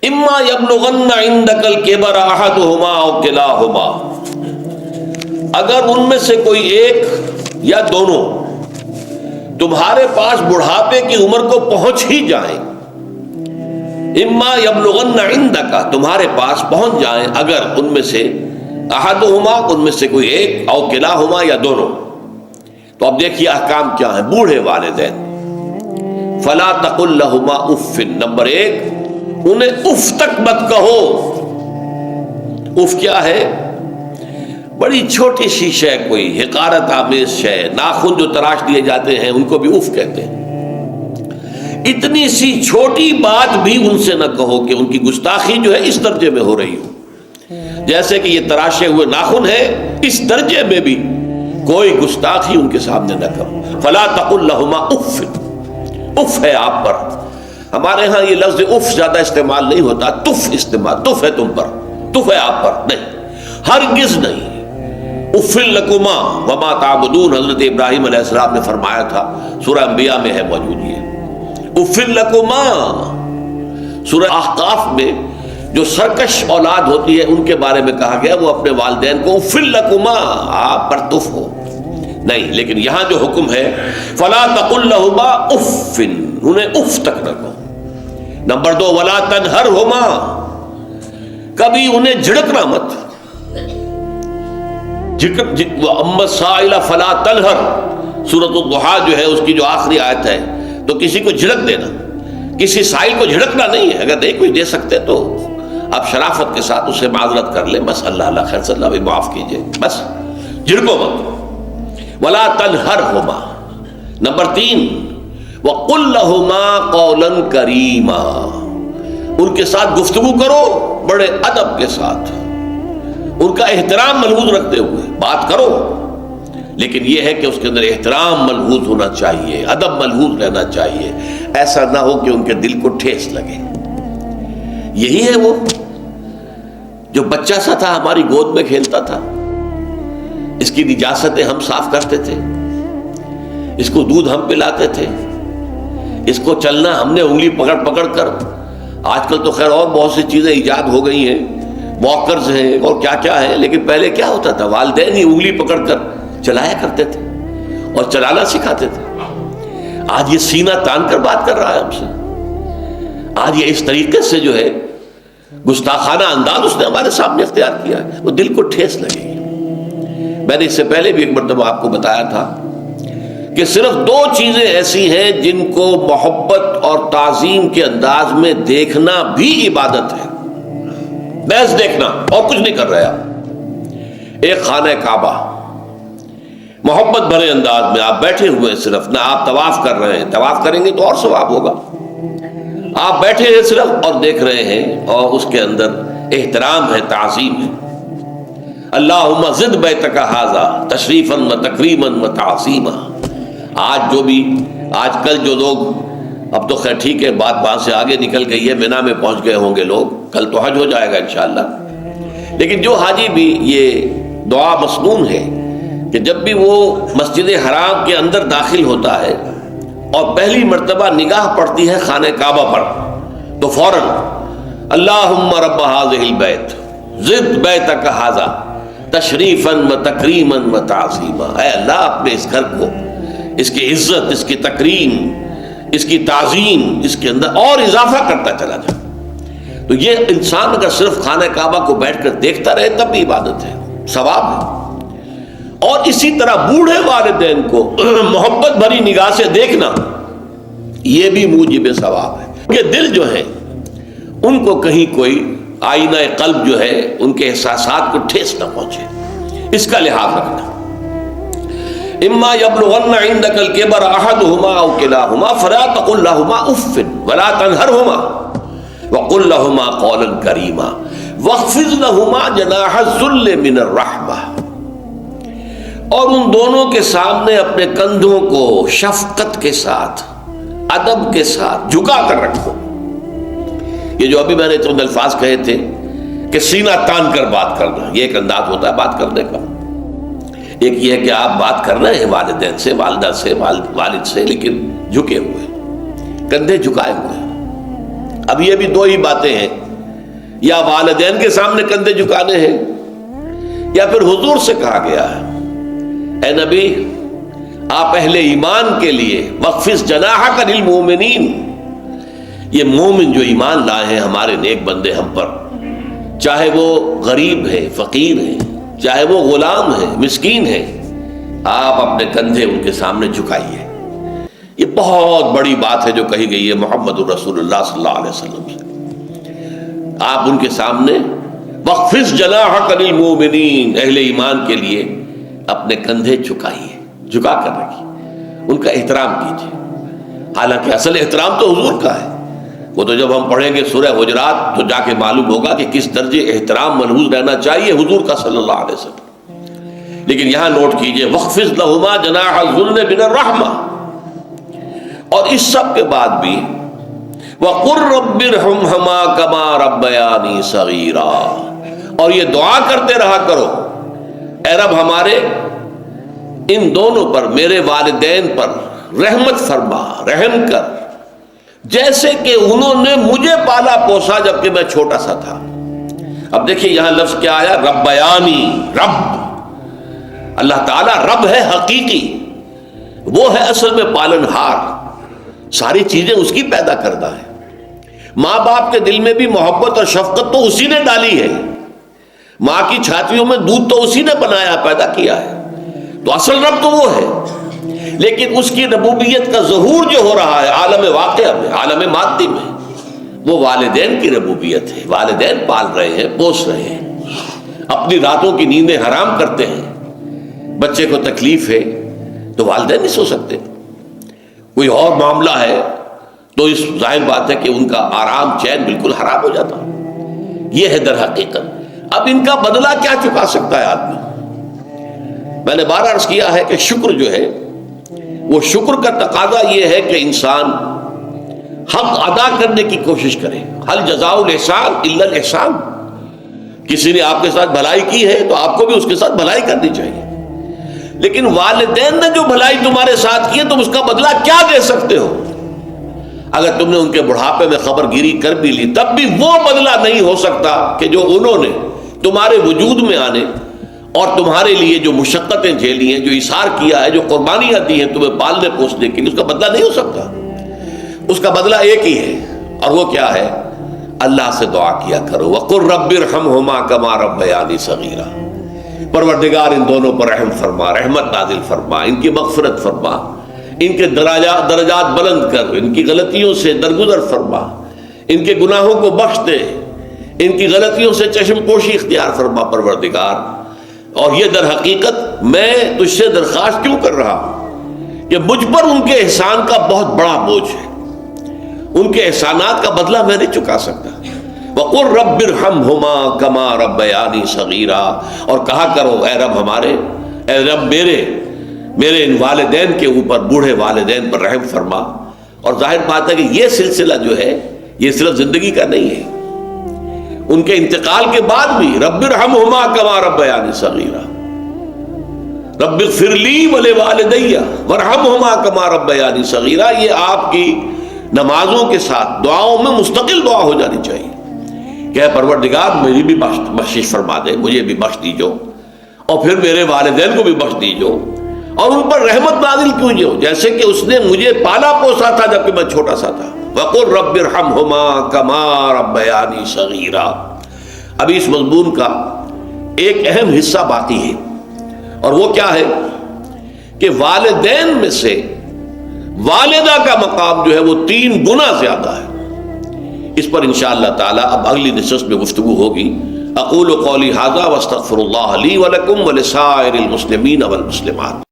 اما یبلغن عندک الکبر احدہما او کلاہما، اگر ان میں سے کوئی ایک یا دونوں تمہارے پاس بڑھاپے کی عمر کو پہنچ ہی جائیں، اما یبلغن عندک تمہارے پاس پہنچ جائیں اگر ان میں سے احدہما ان میں سے کوئی ایک او کلاہما یا دونوں، تو اب دیکھیے احکام کیا ہیں بوڑھے والدین۔ فلا تقل لہما اف، نمبر ایک انہیں اف تک مت کہو۔ اف کیا ہے؟ بڑی چھوٹی سی شے، کوئی حقارت آمیز شے، ناخن جو تراش دیے جاتے ہیں ان کو بھی اف کہتے ہیں۔ اتنی سی چھوٹی بات بھی ان سے نہ کہو کہ ان کی گستاخی جو ہے اس درجے میں ہو رہی ہو، جیسے کہ یہ تراشے ہوئے ناخن ہے، اس درجے میں بھی کوئی گستاخی ان کے سامنے نہ کرو۔ فلا تقل لہما اف، اف ہے آپ پر۔ ہمارے ہاں یہ لفظ اف زیادہ استعمال نہیں ہوتا، تف استعمال، تف ہے تم پر، تف ہے آپ پر، نہیں، ہرگز نہیں۔ اف لکما وما تعبدون، حضرت ابراہیم علیہ السلام نے فرمایا تھا، سورہ انبیاء میں ہے موجود یہ اف لکما۔ سورہ احقاف میں جو سرکش اولاد ہوتی ہے ان کے بارے میں کہا گیا وہ اپنے والدین کو اف لکما، آپ پر تف ہو، نہیں۔ لیکن یہاں جو حکم ہے فلا تقل لہما اف، انہیں اف تک نہ کہو۔ نمبر دو ولا تنہرہما، کبھی انہیں جھڑکنا مت۔ اما السائل فلا تنہر، سورۃ الضحیٰ جو ہے اس کی جو آخری آیت ہے، تو کسی کو جھڑک دینا، کسی سائل کو جھڑکنا نہیں ہے۔ اگر نہیں کوئی دے سکتے تو آپ شرافت کے ساتھ اسے معذرت کر لیں، بس اللہ اللہ خیر صلی اللہ بھی معاف کیجئے، بس جھڑکو مت۔ ولا تنہرہما۔ نمبر تین وقل لہما قولا کریما، ان کے ساتھ گفتگو کرو بڑے ادب کے ساتھ، ان کا احترام ملحوظ رکھتے ہوئے بات کرو، لیکن یہ ہے کہ اس کے اندر احترام ملحوظ ہونا چاہیے، ادب ملحوظ رہنا چاہیے، ایسا نہ ہو کہ ان کے دل کو ٹھیس لگے۔ یہی ہے وہ جو بچہ سا تھا ہماری گود میں کھیلتا تھا، اس کی نجاستیں ہم صاف کرتے تھے، اس کو دودھ ہم پلاتے تھے، اس کو چلنا ہم نے انگلی پکڑ پکڑ کر، آج کل تو خیر اور بہت سی چیزیں ایجاد ہو گئی ہیں، واکرز ہیں اور کیا کیا ہے، لیکن پہلے کیا ہوتا تھا، والدین ہی انگلی پکڑ کر چلایا کرتے تھے اور چلانا سکھاتے تھے۔ آج یہ سینہ تان کر بات کر رہا ہے ہم سے، آج یہ اس طریقے سے جو ہے گستاخانہ انداز اس نے ہمارے سامنے اختیار کیا ہے، وہ دل کو ٹھیس لگے گی۔ میں نے اس سے پہلے بھی ایک مرتبہ آپ کو بتایا تھا کہ صرف دو چیزیں ایسی ہیں جن کو محبت اور تعظیم کے انداز میں دیکھنا بھی عبادت ہے، محض دیکھنا اور کچھ نہیں کر رہے آپ۔ ایک خانہ کعبہ، محبت بھرے انداز میں آپ بیٹھے ہوئے ہیں، صرف نہ آپ طواف کر رہے ہیں، طواف کریں گے تو اور ثواب ہوگا، آپ بیٹھے ہیں صرف اور دیکھ رہے ہیں، اور اس کے اندر احترام ہے، تعظیم ہے۔ اللہم زد بیتک ھذا تشریفا و تکریما و تعظیما۔ آج کل جو لوگ، اب تو خیر ٹھیک ہے بات وہاں سے آگے نکل گئی ہے، مینا میں پہنچ گئے ہوں گے لوگ، کل تو حج ہو جائے گا انشاءاللہ، لیکن جو حاجی بھی یہ دعا مسنون ہے کہ جب بھی وہ مسجد حرام کے اندر داخل ہوتا ہے اور پہلی مرتبہ نگاہ پڑتی ہے خانہ کعبہ پر، تو فوراً اللہم رب ھذہ البیت زد بیتک ھذا تشریفا و تکریما و تعظیما، اے اللہ اپنے اس گھر کو، اس کی عزت، اس کی تکریم، اس کی تعظیم، اس کے اندر اور اضافہ کرتا چلا جائے۔ تو یہ انسان اگر صرف خانہ کعبہ کو بیٹھ کر دیکھتا رہے تب بھی عبادت ہے، ثواب ہے۔ اور اسی طرح بوڑھے والدین کو محبت بھری نگاہ سے دیکھنا، یہ بھی موجب ثواب ہے، کہ دل جو ہے ان کو کہیں کوئی آئینہ قلب جو ہے ان کے احساسات کو ٹھیس نہ پہنچے، اس کا لحاظ رکھنا۔ اما یبلغن عندک الکبر احدہما او کلاہما فلا تقل لہما اف ولا تنہرہما وقل لہما قولا کریما واخفض لہما جناح الذل من الرحمہ، اور ان دونوں کے سامنے اپنے کندھوں کو شفقت کے ساتھ، ادب کے ساتھ جھکا کر رکھو۔ یہ جو ابھی میں نے چند الفاظ کہے تھے کہ سینہ تان کر بات کرنا، یہ ایک انداز ہوتا ہے بات کرنے کا۔ ایک یہ ہے کہ آپ بات کر رہے ہیں والدین سے، والدہ سے، والد سے، لیکن جھکے ہوئے، کندھے جھکائے ہوئے۔ اب یہ بھی دو ہی باتیں ہیں یا والدین کے سامنے کندھے جھکانے ہیں، یا پھر حضور سے کہا گیا ہے اے نبی آپ اہل ایمان کے لیے وخفض جناحک للمؤمنین، یہ مومن جو ایمان لائے ہیں ہمارے نیک بندے ہم پر، چاہے وہ غریب ہے، فقیر ہے، چاہے وہ غلام ہے، مسکین ہے، آپ اپنے کندھے ان کے سامنے جھکائیے۔ یہ بہت بڑی بات ہے جو کہی گئی ہے محمد رسول اللہ صلی اللہ علیہ وسلم سے۔ آپ ان کے سامنے وخفض جناحک للمؤمنین، اہل ایمان کے لیے اپنے کندھے جھکائیے، جھکا کر رکھیے، ان کا احترام کیجیے۔ حالانکہ اصل احترام تو حضور کا ہے، وہ تو جب ہم پڑھیں گے سورہ حجرات تو جا کے معلوم ہوگا کہ کس درجے احترام ملحوظ رہنا چاہیے حضور کا صلی اللہ علیہ وسلم۔ لیکن یہاں نوٹ کیجئے وَخْفِضْ لَهُمَا جَنَاحَ الذُّلِّ مِنَ الرَّحْمَةِ، اور اس سب کے بعد بھی وَقُلْ رَبِّ ارْحَمْهُمَا كَمَا رَبَّيَانِي صَغِيرًا، اور یہ دعا کرتے رہا کرو اے رب ہمارے ان دونوں پر، میرے والدین پر رحمت فرما، رحم کر، جیسے کہ انہوں نے مجھے پالا پوسا جبکہ میں چھوٹا سا تھا۔ اب دیکھیے یہاں لفظ کیا آیا، ربیانی، رب، اللہ تعالیٰ رب ہے حقیقی، وہ ہے اصل میں پالن ہار، ساری چیزیں اس کی پیدا کردہ ہے۔ ماں باپ کے دل میں بھی محبت اور شفقت تو اسی نے ڈالی ہے، ماں کی چھاتیوں میں دودھ تو اسی نے بنایا، پیدا کیا ہے، تو اصل رب تو وہ ہے۔ لیکن اس کی ربوبیت کا ظہور جو ہو رہا ہے عالم واقعہ میں، عالم مادی میں، وہ والدین کی ربوبیت ہے۔ والدین پال رہے ہیں، پوس رہے ہیں، اپنی راتوں کی نیندیں حرام کرتے ہیں، بچے کو تکلیف ہے تو والدین نہیں سو سکتے، کوئی اور معاملہ ہے تو اس ظاہر بات ہے کہ ان کا آرام چین بالکل حرام ہو جاتا۔ یہ ہے در حقیقت۔ اب ان کا بدلہ کیا چکا سکتا ہے آدمی؟ میں نے بار عرض کیا ہے کہ شکر جو ہے وہ شکر کا تقاضا یہ ہے کہ انسان حق ادا کرنے کی کوشش کرے۔ حل جزاء الاحسان الا الاحسان، کسی نے آپ کے ساتھ بھلائی کی ہے تو آپ کو بھی اس کے ساتھ بھلائی کرنی چاہیے۔ لیکن والدین نے جو بھلائی تمہارے ساتھ کی ہے تم اس کا بدلہ کیا دے سکتے ہو؟ اگر تم نے ان کے بڑھاپے میں خبر گیری کر بھی لی تب بھی وہ بدلہ نہیں ہو سکتا کہ جو انہوں نے تمہارے وجود میں آنے اور تمہارے لیے جو مشقتیں جھیلی ہیں، جو اثار کیا ہے، جو قربانیاں دی ہیں تمہیں پالنے پوسنے کے لیے، اس کا بدلہ نہیں ہو سکتا۔ اس کا بدلہ ایک ہی ہے، اور وہ کیا ہے؟ اللہ سے دعا کیا کرو وَقُلْ رَبِّ ارْحَمْهُمَا كَمَا رَبَّيَانِي صَغِيرًا، پروردگار ان دونوں پر رحم فرما، رحمت نازل فرما، ان کی مغفرت فرما، ان کے درجات بلند کر، ان کی غلطیوں سے درگزر فرما، ان کے گناہوں کو بخش دے، ان کی غلطیوں سے چشم پوشی اختیار فرما پروردگار۔ اور یہ در حقیقت میں تجھ سے درخواست کیوں کر رہا ہوں کہ مجھ پر ان کے احسان کا بہت بڑا بوجھ ہے، ان کے احسانات کا بدلہ میں نہیں چکا سکتا۔ وَقُلْ رَبِّ ارْحَمْهُمَا كَمَا رَبَّيَانِي صَغِيرًا، اور کہا کرو اے رب ہمارے، اے رب میرے ان والدین کے اوپر، بوڑھے والدین پر رحم فرما۔ اور ظاہر بات ہے کہ یہ سلسلہ جو ہے یہ صرف زندگی کا نہیں ہے، ان کے انتقال کے بعد بھی رب ارحمہما کما ربیانی صغیرا، رب اغفر لی ولوالدی وارحمہما کما ربیانی صغیرا، یہ آپ کی نمازوں کے ساتھ دعاؤں میں مستقل دعا ہو جانی چاہیے کہ اے پروردگار میری بھی بخشش فرما دے، مجھے بھی بخش دیجو، اور پھر میرے والدین کو بھی بخش دیجو، اور ان پر رحمت نازل کیجو جیسے کہ اس نے مجھے پالا پوسا تھا جبکہ میں چھوٹا سا تھا۔ وَقُلْ رَبِّ ارْحَمْهُمَا كَمَا رَبَّيَانِي صَغِيرًا۔ ابھی اس مضمون کا ایک اہم حصہ باقی ہے، اور وہ کیا ہے کہ والدین میں سے والدہ کا مقام جو ہے وہ 3 گنا زیادہ ہے۔ اس پر انشاءاللہ تعالی اب اگلی نشست میں گفتگو ہوگی۔ اقول قولی ھذا واستغفر اللہ لی ولکم ولسائر المسلمین والمسلمات۔